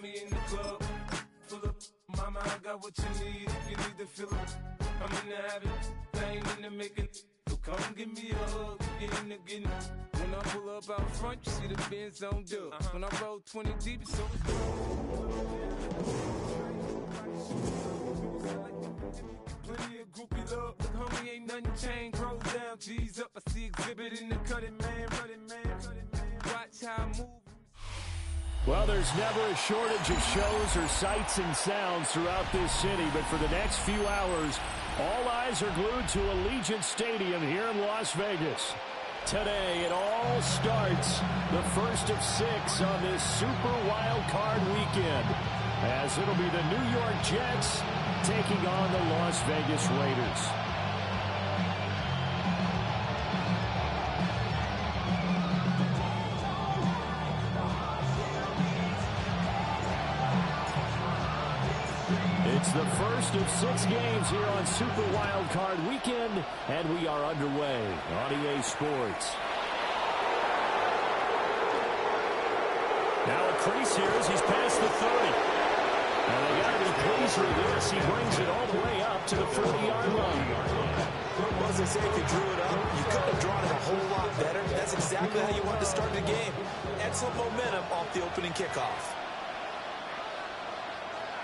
me in the club. Full up, mama, I got what you need if you need to fill it. I'm in the habit, I ain't in the making. So come give me a hug, get in the getting. When I pull up out front, you see the Benz on dub. When I roll 20 deep, it's so plenty of groupie love, but homie ain't nothing changed. Roll down, G's up, I see exhibit in the cutting, man. Watch how I move. Well, there's never a shortage of shows or sights and sounds throughout this city, but for the next few hours, all eyes are glued to Allegiant Stadium here in Las Vegas. Today, it all starts, the first of 6 on this Super Wild Card weekend, as it'll be the New York Jets taking on the Las Vegas Raiders. It's the first of 6 games here on Super Wild Card weekend, and we are underway on EA Sports. Now a crease here as he's past the 30. And they got to be pleased with this. He brings it all the way up to the 40-yard line. Well, as I say, if you drew it up, you couldn't have drawn it a whole lot better. That's exactly how you wanted to start the game. Excellent momentum off the opening kickoff.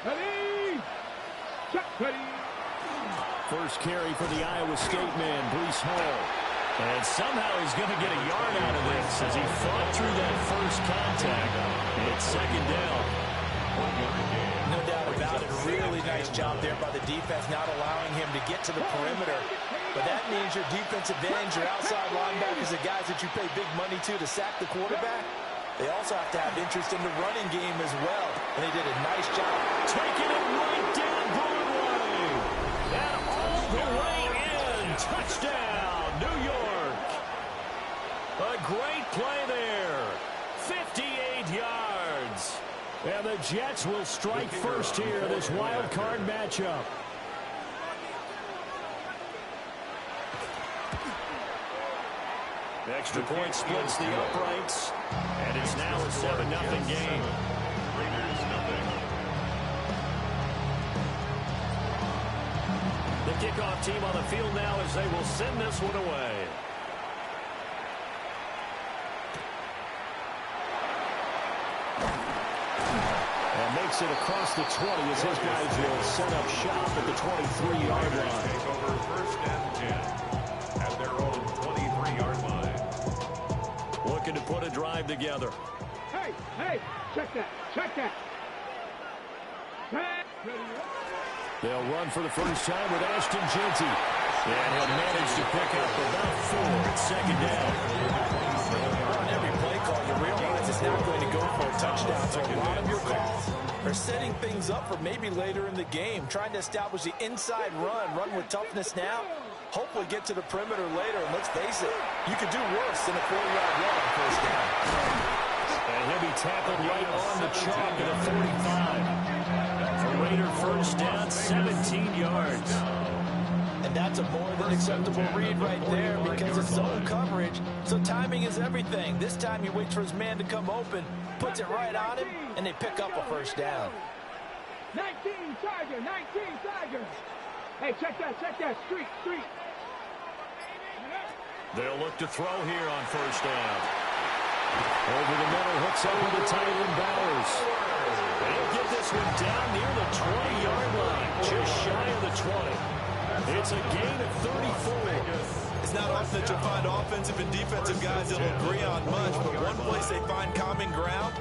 Ready? Check, ready. First carry for the Iowa State man, Breece Hall. And somehow he's going to get a yard out of this as he fought through that first contact. And it's second down. No doubt about it. Really nice job there by the defense, not allowing him to get to the perimeter. But that means your defensive ends, your outside linebackers, the guys that you pay big money to sack the quarterback, they also have to have interest in the running game as well. And they did a nice job. Taking it right down Broadway. And all the way in. Touchdown, New York. A great play there. 58 yards. And the Jets will strike first here, this wild card matchup. Extra point splits the uprights, and it's now a 7-0 game. Raiders nothing. The kickoff team on the field now as they will send this one away. And makes it across the 20 as his guys will set up shop at the 23-yard line. Take over first and 10 at their own 23-yard line. Looking to put a drive together. Hey, check that. They'll run for the first time with Ashton Jeanty. And he'll manage to pick up about 4 at second down. On every play call, you realize it's not going to go for a touchdown. So a lot of your calls are setting things up for maybe later in the game, trying to establish the inside run with toughness now. Hopefully get to the perimeter later, and let's face it, you could do worse than a 4-yard run on first down. And he'll be tackled right on the chalk at a 45. A Raider first down, 17 yards. And that's a more than acceptable read right there because it's zone coverage, so timing is everything. This time he waits for his man to come open, puts it right on him, and they pick up a first down. 19 Tiger. Hey, check that, street. They'll look to throw here on first down. Over the middle, hooks up with the tight end Bowers. They'll get this one down near the 20-yard line, just shy of the 20. It's a gain of 34. It's not often that you'll find offensive and defensive guys that'll agree on much, but one place they find common ground,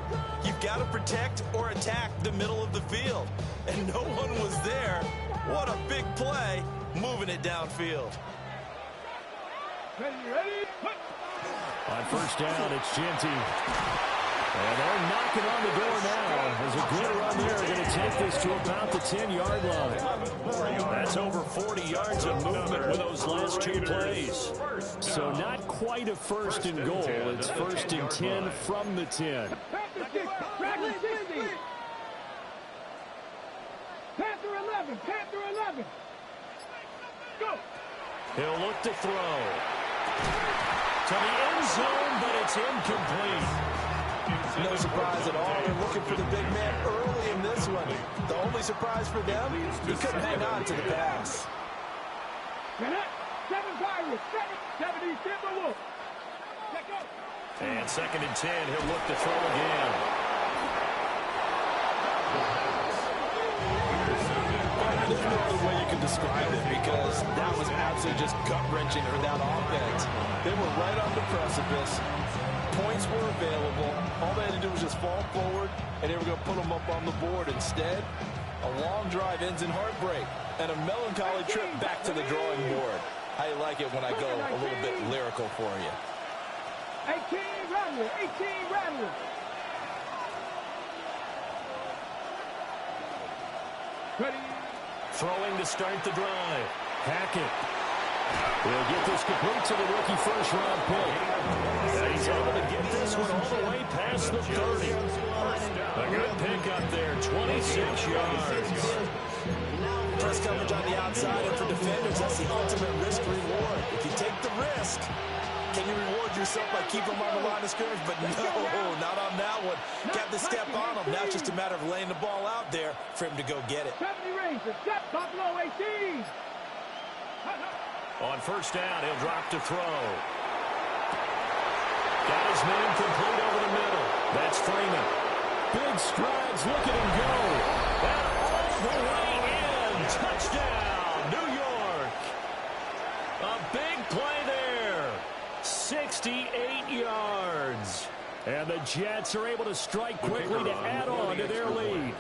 you've got to protect or attack the middle of the field. And no one was there. What a big play, moving it downfield. Ready? On first down, it's Jeanty. And they're knocking on the door now. As a good run there, going to take this to about the 10-yard line. That's over 40 yards of movement with those last 2 plays. So not quite a first and goal. It's first and 10 from the 10. Panther 11. Go. He'll look to throw. To the end zone, but it's incomplete. No surprise at all. They're looking for the big man early only surprise for them, he couldn't hang on to the pass. 7 Pirates, 70 Timberwolves. And 2nd and 10, he'll look to throw again. There's no other way you can describe it because that was absolutely just gut-wrenching for that offense. They were right on the precipice. Points were available. All they had to do was just fall forward, and they were going to put them up on the board. Instead, a long drive ends in heartbreak and a melancholy trip back to the drawing board. I like it when I go a little bit lyrical for you. 18 Rattlers, 18 Rattlers. Ready. Throwing to start the drive. Hackett will get this complete to the rookie first-round pick. And he's able to get this one all the way past the 30. A good pick up there, 26 yards. Press coverage on the outside, and for defenders, that's the ultimate risk-reward. If you take the risk, can you reward yourself by keeping them on the line of scrimmage? But no, not on that one. Got to step on them. Now it's just a matter of laying the ball out there for him to go get it. 70 Rangers, step Buffalo 18. On first down, he'll drop to throw. Got his man complete over the middle. That's Freeman. Big strides, look at him go. And all the way in. Touchdown, New York. A big play there. 68 yards. And the Jets are able to strike quickly to add on to their lead.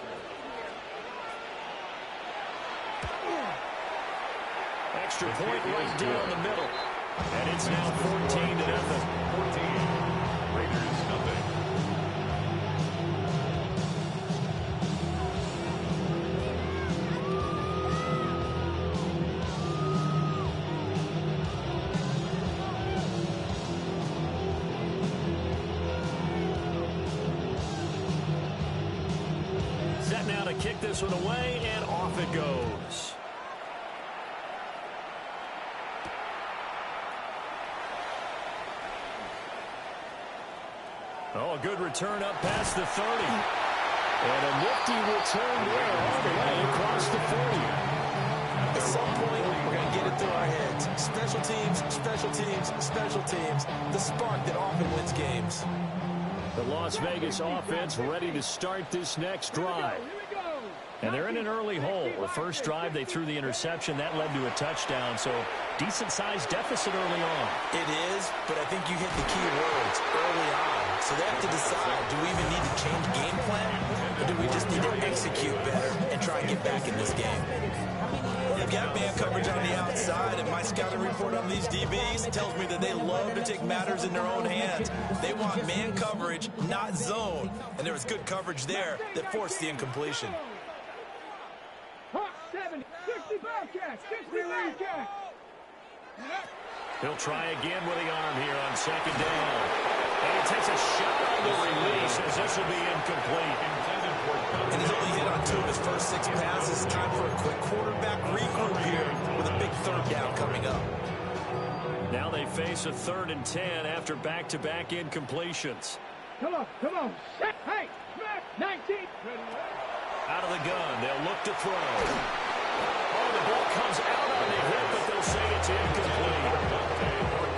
Extra point right down the middle. And it's now 14-0. 14. Raiders nothing. Set now to kick this one away, and off it goes. Oh, a good return up past the 30. And a nifty return there all the way across the 40. At some point, we're going to get it through our heads. Special teams, special teams, special teams. The spark that often wins games. The Las Vegas offense ready to start this next drive. And they're in an early hole. The first drive, they threw the interception. That led to a touchdown, so decent-sized deficit early on. It is, but I think you hit the key words early on. So they have to decide, do we even need to change game plan, or do we just need to execute better and try and get back in this game? They've got man coverage on the outside, and my scouting report on these DBs tells me that they love to take matters in their own hands. They want man coverage, not zone. And there was good coverage there that forced the incompletion. Hawk 70, 60 Bobcats, 60 Bobcats. He'll try again with the arm here on second down. And he takes a shot on the release as this will be incomplete. And he's only hit on 2 of his first 6 passes. Time for a quick quarterback regroup here with a big third down coming up. Now they face a 3rd and 10 after back-to-back incompletions. Come on, come on. Hey, 19. Out of the gun, they'll look to throw. Oh, the ball comes out on the hit, but they'll say it's incomplete.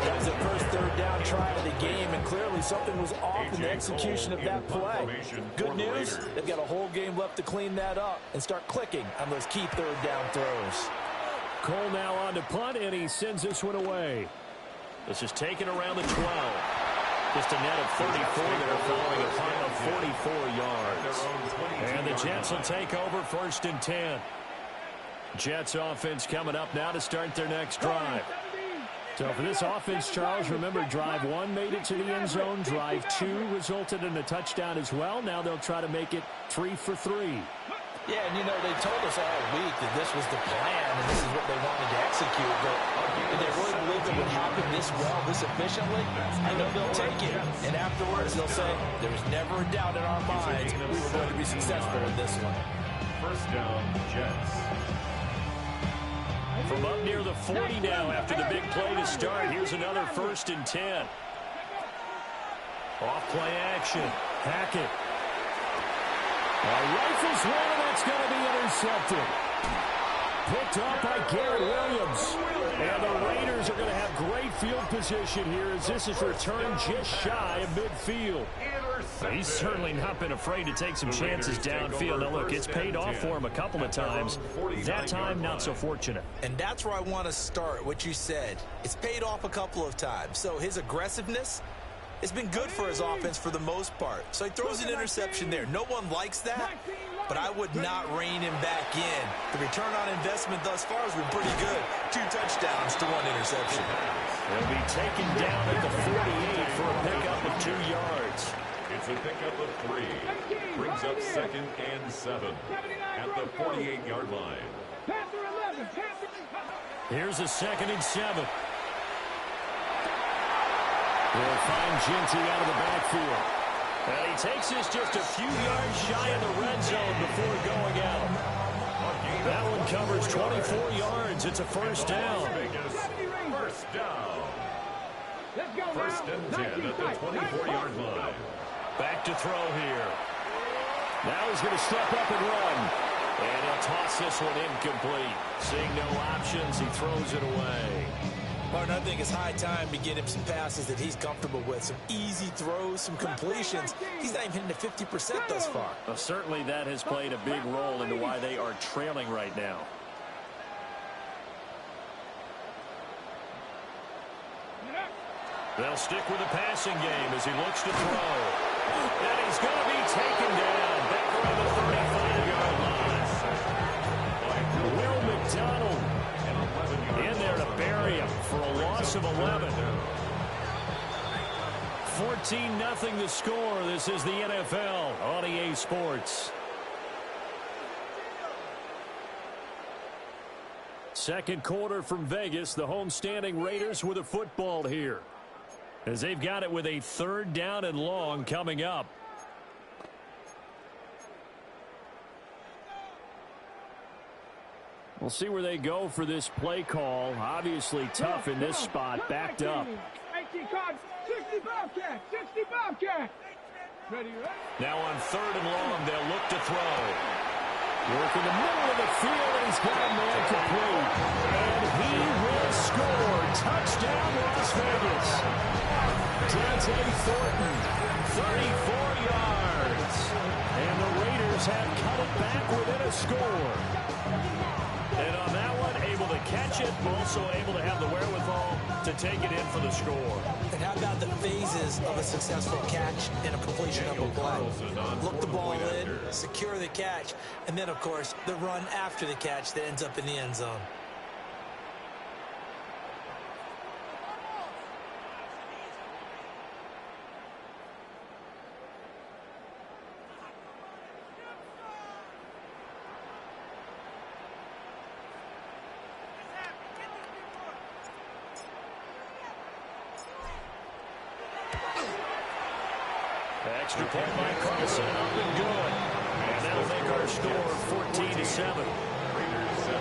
That was the first third down try of the game, and clearly something was off in the execution of that play. Good news, they've got a whole game left to clean that up and start clicking on those key third down throws. Cole now on to punt, and he sends this one away. This is taken around the 12. Just a net of 34 there following a punt of 44 yards. And the Jets will take over 1st and 10. Jets offense coming up now to start their next drive. So for this offense, Charles, remember, drive 1 made it to the end zone. Drive 2 resulted in a touchdown as well. Now they'll try to make it 3 for 3. Yeah, and you know, they told us all week that this was the plan and this is what they wanted to execute. But did they really believe it would happen this well, this efficiently? I know they'll take it. And afterwards, they'll say, there was never a doubt in our minds we were going to be successful in this one. First down, Jets. From up near the 40 now after the big play to start. Here's another 1st and 10. Off play action. Hackett. Rifles one, and that's going to be intercepted. Picked up by Garrett Williams. And the Raiders are going to have great field position here as this is returned just shy of midfield. He's certainly not been afraid to take some chances downfield. Now, look, it's paid off for him a couple of times. That time, not so fortunate. And that's where I want to start, what you said. It's paid off a couple of times. So his aggressiveness, it's been good for his offense for the most part. So he throws an interception there. No one likes that, but I would not rein him back in. The return on investment thus far has been pretty good. 2 touchdowns to 1 interception. He'll be taken down at the 48 for a pickup of 2 yards. It's a pickup of 3. Brings up 2nd and 7 at the 48-yard line. Here's a 2nd and 7. We'll find Ginty out of the backfield. And he takes this just a few yards shy of the red zone before going out. That one covers 24 yards. It's a first down. First down. 1st and 10 at the 24-yard line. Back to throw here. Now he's going to step up and run. And he'll toss this one incomplete. Seeing no options, he throws it away. Martin, I think it's high time to get him some passes that he's comfortable with. Some easy throws, some completions. He's not even hitting the 50% thus far. Well, certainly that has played a big role into why they are trailing right now. They'll stick with the passing game as he looks to throw. And he's going to be taken down back around the 35-yard line. Will McDonald in there to bury him for a loss of 11. 14-0 the score. This is the NFL on EA Sports. Second quarter from Vegas. The homestanding Raiders with a football here, as they've got it with a 3rd down and long coming up. We'll see where they go for this play call. Obviously tough in this spot, backed up. 60 Bobcat, 60 Bobcat. Now on 3rd and long, they'll look to throw. Work in the middle of the field, and he's got a man complete. And he will score. Touchdown, Las Vegas. Dante Thornton, 34 yards. And the Raiders have cut it back within a score. And on that one, able to catch it, also able to have the wherewithal to take it in for the score. And how about the phases of a successful catch and a completion of a play? Look the ball in, secure the catch, and then, of course, the run after the catch that ends up in the end zone. Extra point by Carson, up and good. And that'll make our score 14-7. Raiders 7.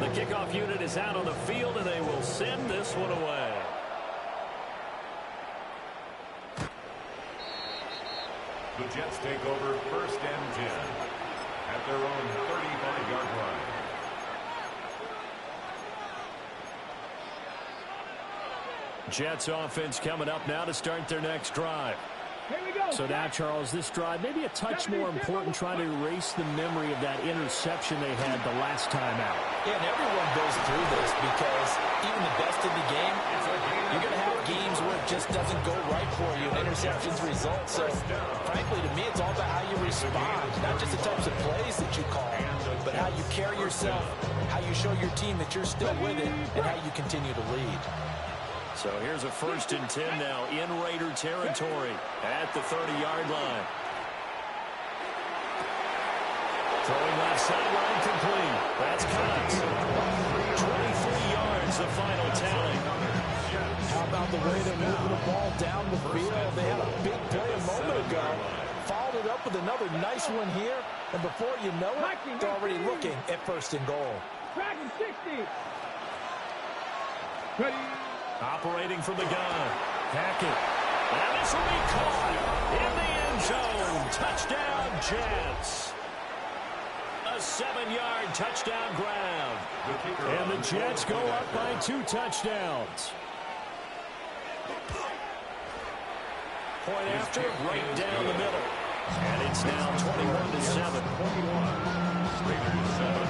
The kickoff unit is out on the field, and they will send this one away. The Jets take over 1st and 10 at their own 35-yard line. Jets offense coming up now to start their next drive. Here we go. So now, Charles, this drive maybe a touch more important, trying to erase the memory of that interception they had the last time out. Yeah, and everyone goes through this because even the best in the game, you're going to have games where it just doesn't go right for you and interceptions result. So, frankly, to me, it's all about how you respond, not just the types of plays that you call, but how you carry yourself, how you show your team that you're still with it, and how you continue to lead. So here's a 1st and 10 now in Raider territory at the 30-yard line. Throwing left sideline complete. That's caught. 23 yards, the final tally. How about the way they're moving the ball down the field? They had a big play a moment ago. Followed it up with another nice one here. And before you know it, they're already looking at 1st and goal. Dragon 60. Operating from the gun. Hackett. And this will be caught in the end zone. Touchdown, Jets. A 7-yard touchdown grab. And the Jets go up by 2 touchdowns. Point after, right down the middle. And it's now 21-7. Raiders 7.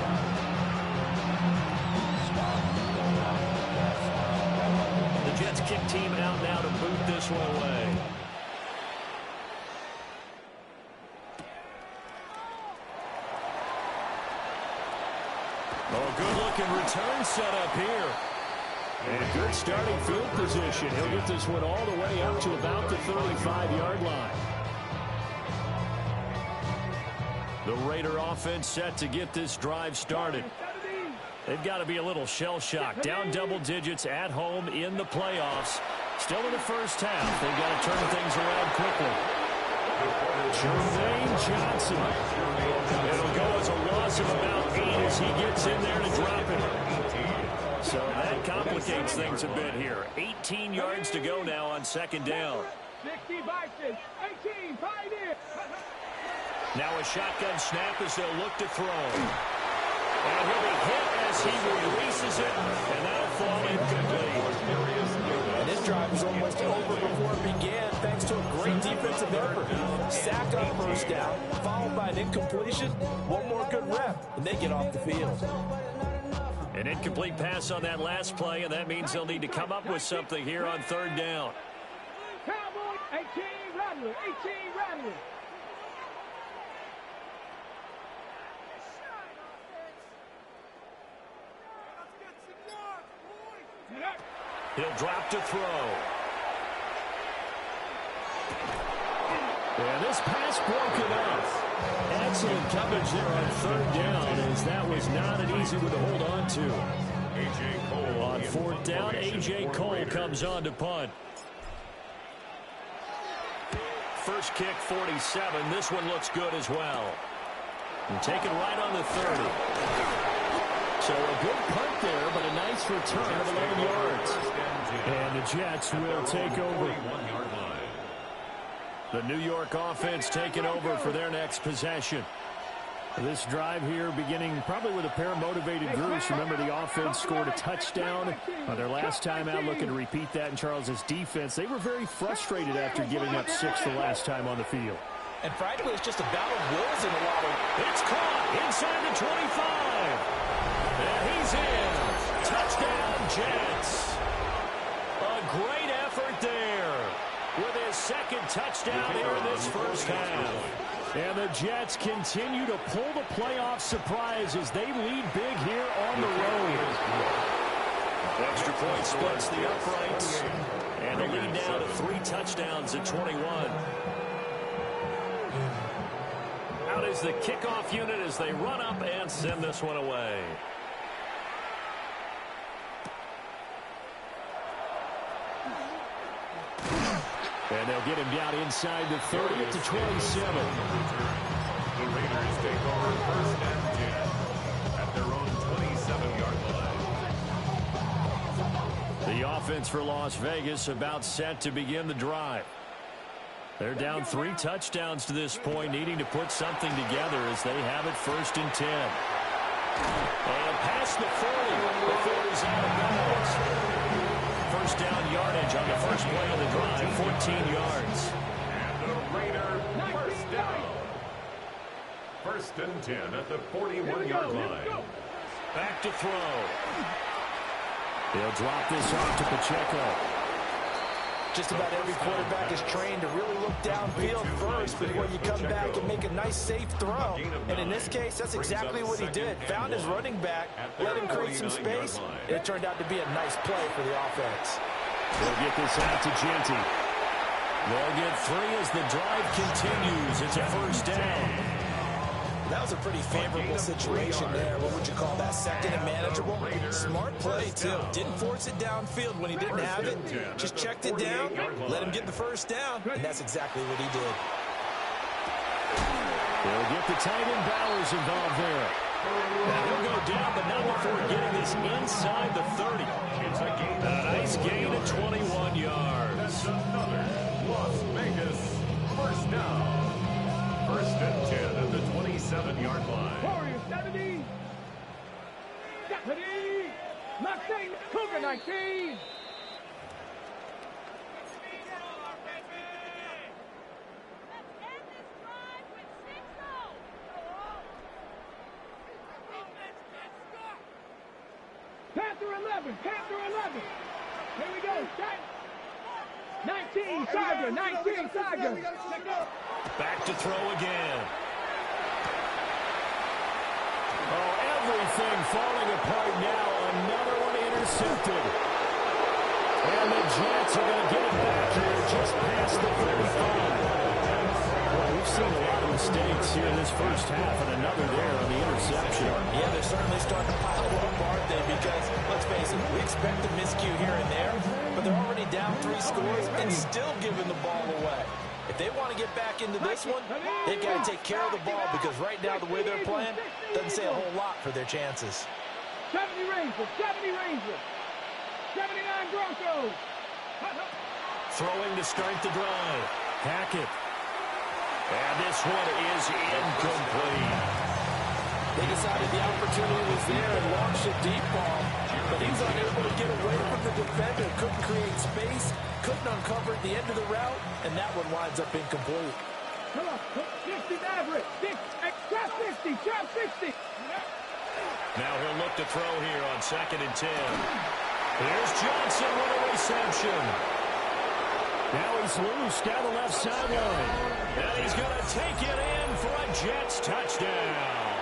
The Jets kick team out now to boot this one away. Oh, good-looking return set up here. And a good starting field position. He'll get this one all the way up to about the 35-yard line. The Raider offense set to get this drive started. They've got to be a little shell-shocked. Down double digits at home in the playoffs. Still in the first half. They've got to turn things around quickly. Jermaine Johnson. It'll go as a loss of about 8 as he gets in there to drop it. So that complicates things a bit here. 18 yards to go now on 2nd down. 60 Vikings, 18, Pioneer. Now a shotgun snap as they'll look to throw. And he'll be hit as he releases it, and that'll fall incomplete. And this drive was almost over before it began, thanks to a great defensive effort. Sack on 1st down, followed by an incompletion. One more good rep, and they get off the field. An incomplete pass on that last play, and that means they'll need to come up with something here on 3rd down. Cowboys, 18, Rattler, 18, Rattler. He'll drop to throw. And this pass broken up. Excellent coverage there on 3rd down, as that was not an easy one to hold on to. A.J. Cole On 4th down, A.J. Cole comes on to punt. First kick, 47. This one looks good as well. And taken right on the 30. So a good punt there, but a nice return of 11 yards. And the Jets will take over. The New York offense taking over for their next possession. This drive here beginning probably with a pair of motivated groups. Remember, the offense scored a touchdown on their last time out, looking to repeat that in Charles's defense. They were very frustrated after giving up 6 the last time on the field. And frankly, it's just a battle of wills in a lot of... It's caught inside the 25. And he's in. Touchdown, Jets. A great effort there with his 2nd touchdown here in this first half. And the Jets continue to pull the playoff surprise as they lead big here on the road. Extra point splits the uprights. And the lead now to 3 touchdowns at 21. Out is the kickoff unit as they run up and send this one away. And they'll get him down inside the 30 to 27. The Raiders take over 1st and 10 at their own 27-yard line. The offense for Las Vegas about set to begin the drive. They're down 3 touchdowns to this point, needing to put something together as they have it 1st and 10. And past the 40 before he's out of bounds. First down yardage on the first play of the drive, 14 yards. And the Raider 1st down. 1st and 10 at the 41-yard line. Back to throw. He'll drop this off to Pacheco. Just about every quarterback is trained to really look downfield first before you come back and make a nice, safe throw. And in this case, that's exactly what he did. Found his running back, let him create some space, and it turned out to be a nice play for the offense. They'll get this out to Genty. They'll get 3 as the drive continues. It's a 1st down. That was a pretty favorable situation there. What would you call that? Second and manageable? Smart play, too. Didn't force it downfield when he didn't have it. Just checked it down, let him get the first down, and that's exactly what he did. They'll get the tight end Bowers involved there. Now he'll go down, but not before getting this inside the 30. A nice gain of 21 yards. That's another Las Vegas first down. First and 10 at the 27-yard line. Warriors 70. Deputy. Mustang. Cougar 19. Panther 11. Panther 11. Here we go. 19. Tiger. 19. Tiger. Back to throw again. Oh, everything falling apart now. Another one intercepted. And the Jets are going to get it back here just past the 35. Well, we've seen a lot of mistakes here in this first half, and another there on the interception. Yeah, they're certainly starting to pile up, aren't they? Because, let's face it, we expect a miscue here and there, but they're already down 3 scores and still giving the ball away. If they want to get back into this one, they've got to take care of the ball because right now the way they're playing doesn't say a whole lot for their chances. 70 Rangers, 70 Rangers, 79 Broncos. Throwing to start the drive. Hackett. And this one is incomplete. They decided the opportunity was there and launched a deep ball, but he was unable to get away from the defender, couldn't create space, couldn't uncover at the end of the route, and that one winds up incomplete. Come on, 60 Maverick, 60, trap 60. Now he'll look to throw here on 2nd and 10. Here's Johnson with a reception. Now he's loose down the left sideline. And he's going to take it in for a Jets touchdown.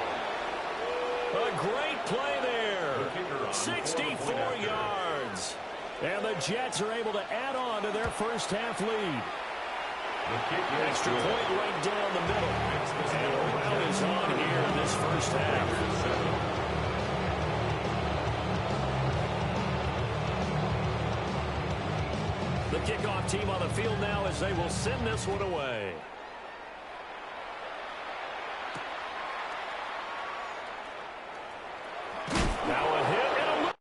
A great play there. 64 yards. And the Jets are able to add on to their first half lead. Extra point right down the middle. And a round is on here in this first half. The kickoff team on the field now as they will send this one away. Now a hit and a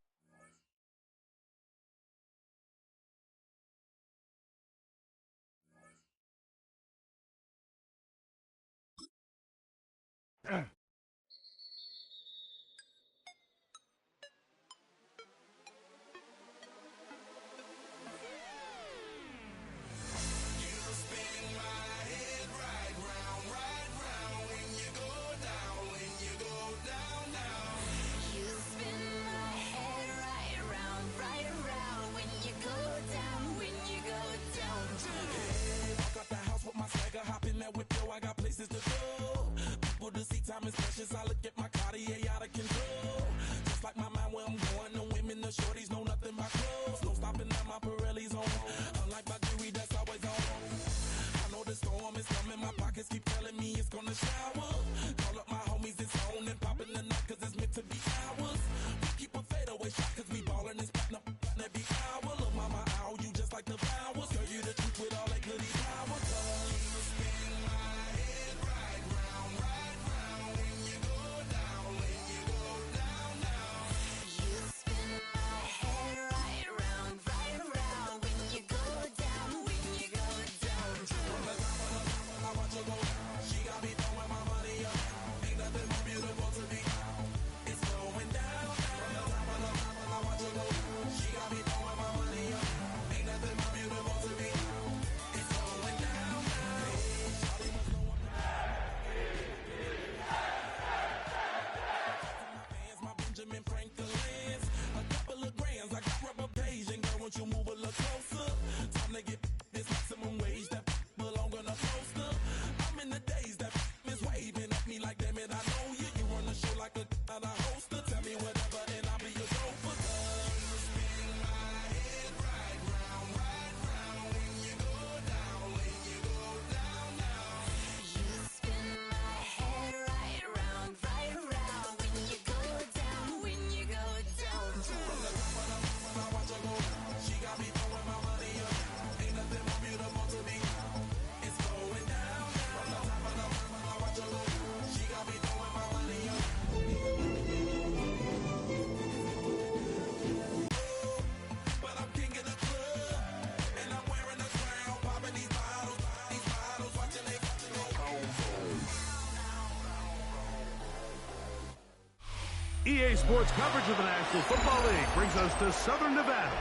EA Sports coverage of the National Football League brings us to Southern Nevada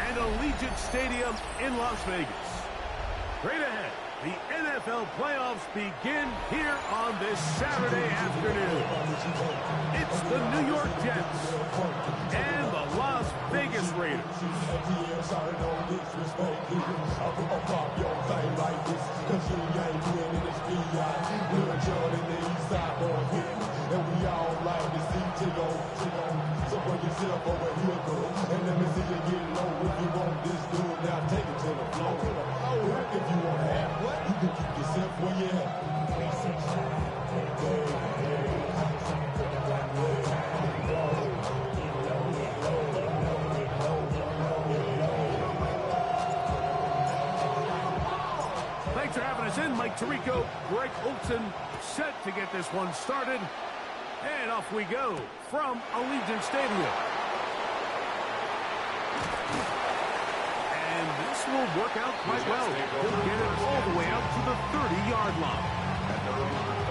and Allegiant Stadium in Las Vegas. Straight ahead, the NFL playoffs begin here on this Saturday afternoon. It's the New York Jets and the Las Vegas Raiders. And we all like to see Chigo. So put yourself over here, girl. And let me see you get low. If you want this dude, now take it to the floor. If you want to have what, you can keep yourself where you at. Thanks for having us in. Mike Tirico, Greg Olson, set to get this one started. And off we go from Allegiant Stadium. And this will work out quite well. He'll get it all the way out to the 30-yard line. At the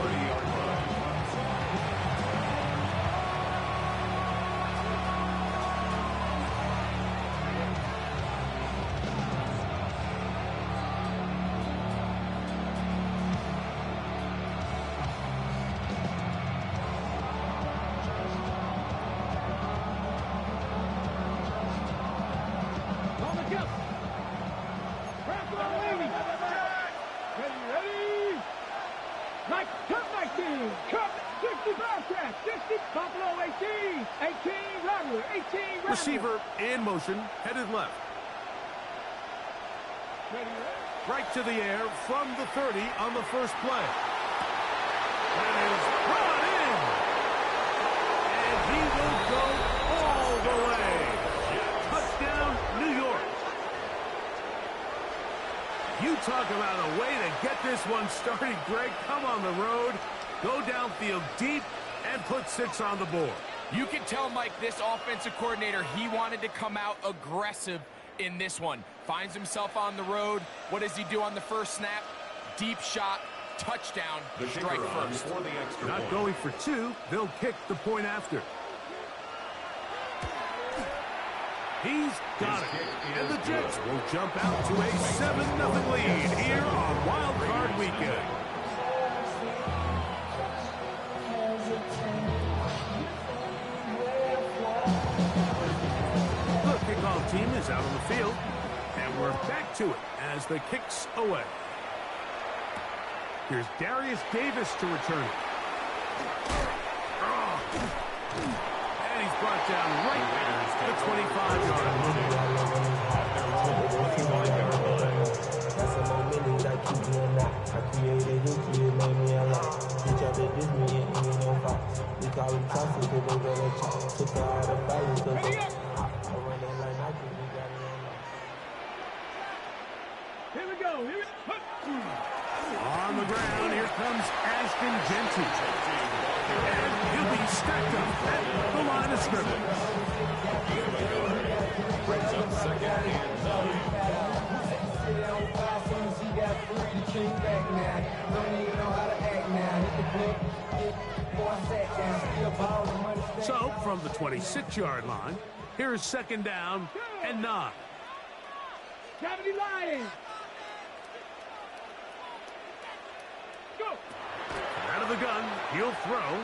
30-yard line. Receiver in motion, headed left. Right to the air from the 30 on the first play. And is brought in. And he will go all the way. Touchdown, New York. You talk about a way to get this one started, Greg. Come on the road, go downfield deep, and put 6 on the board. You can tell, Mike, this offensive coordinator, he wanted to come out aggressive in this one. Finds himself on the road. What does he do on the first snap? Deep shot, touchdown, strike first. Not going for 2. They'll kick the point after. He's got it. And the Jets will jump out to a 7-0 lead here on Wild Card Weekend. Kickoff team is out on the field, and we're back to it as the kick's away. Here's Darius Davis to return it. And he's brought down right at the 25-yard line. That's a moment that keep doing that. I created history, it made me a lot. Each other did me, and ain't no fox. We call them tosses, cause they got a chop. Took her out of value, cause they Here we go. On the ground, here comes Ashton Jeanty. And he'll be stacked up at the line of scrimmage. Brings up second and 9. So, from the 26-yard line, here's second down and 9. Gravity Lions. Go. Out of the gun, he'll throw.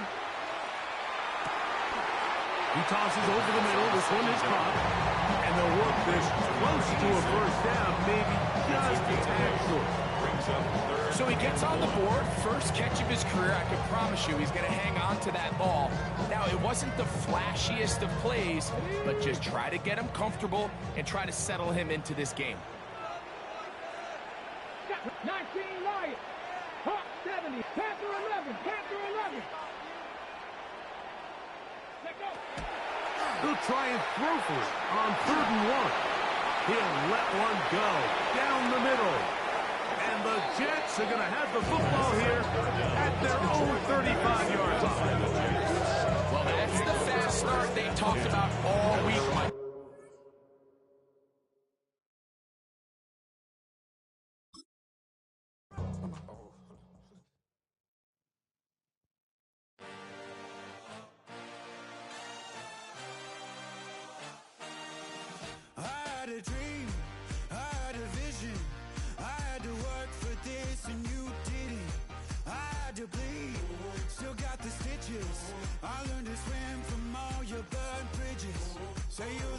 He tosses over the middle. This one is caught. And they'll work this close to a first down, maybe just a tad short. So he gets on the board, first catch of his career. I can promise you he's going to hang on to that ball. Now, it wasn't the flashiest of plays, but just try to get him comfortable and try to settle him into this game. 19 Lions. Hawk 70. Panther 11. Panther 11. Let go. He'll try and throw for it on 3rd and 1. He'll let one go down the middle. And the Jets are going to have the football here at their own 35-yard line. Well, that's the fast start they talked about all week, Mike. Say you